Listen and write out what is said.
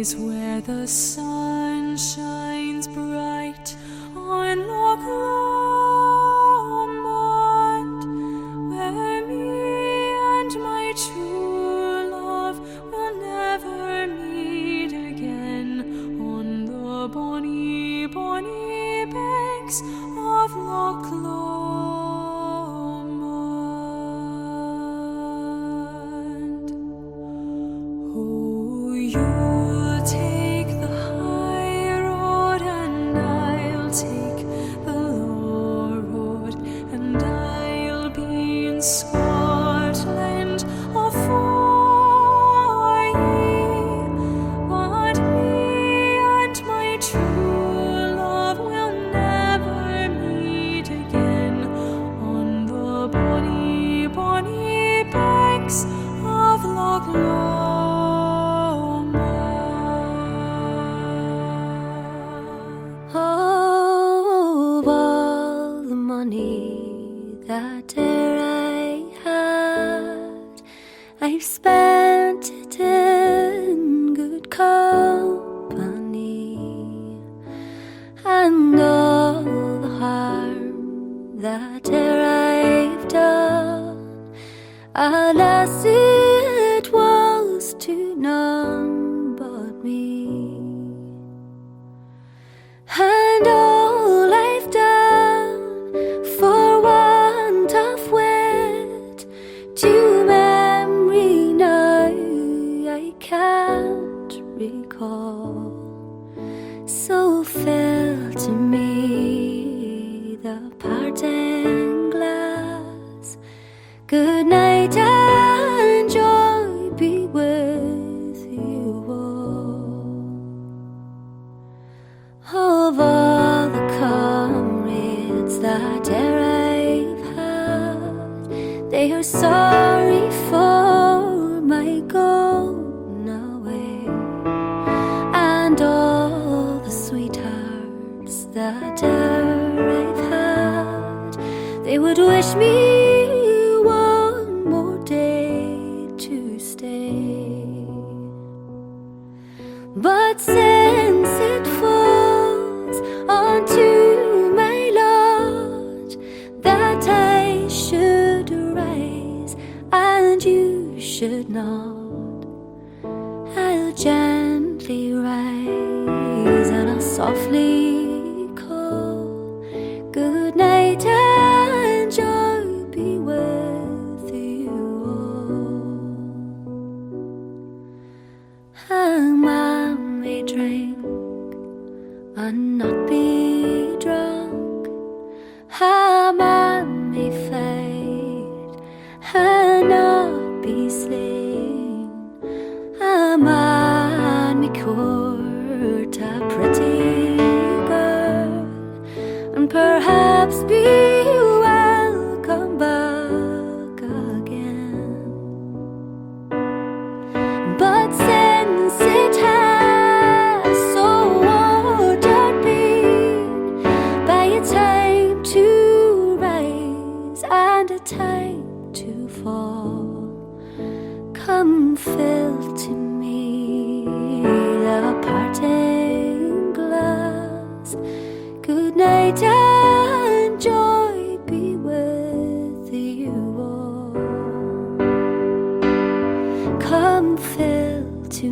where the sun shines bright on Loch Lomond, where me and my true love will never meet again, on the bonny, bonny banks of Loch Lomond. Oh, you'll take the high road and I'll take the low road, and I'll be in Scotland afore ye, but me and my true love will never meet again, on the bonny, bonny banks of Loch Lomond. Oh, all the money that e'er I had, I've spent it in good company, and all the harm that e'er I've done, alas, it was to none but me. And all I've done for want of wit to memory now I can't recall. So fill to me the parting glass. Good night and joy be with you all. Of all the comrades that e'er I've had, they are sorry for my going away, and all the sweethearts that e'er I've had, they would wish me one more day to stay. But since it falls onto my lot that I should rise and you should not, I'll gently rise and I'll softly call, good night and joy be with you all. A man may drink and not be drunk, a man may fight and not be slain, a man may court a pretty girl and perhaps be welcome back again. But since it has so ordered been, by a time to rise and a time to fall, come fill to me the parting glass. Good night and joy be with you all. Come fill to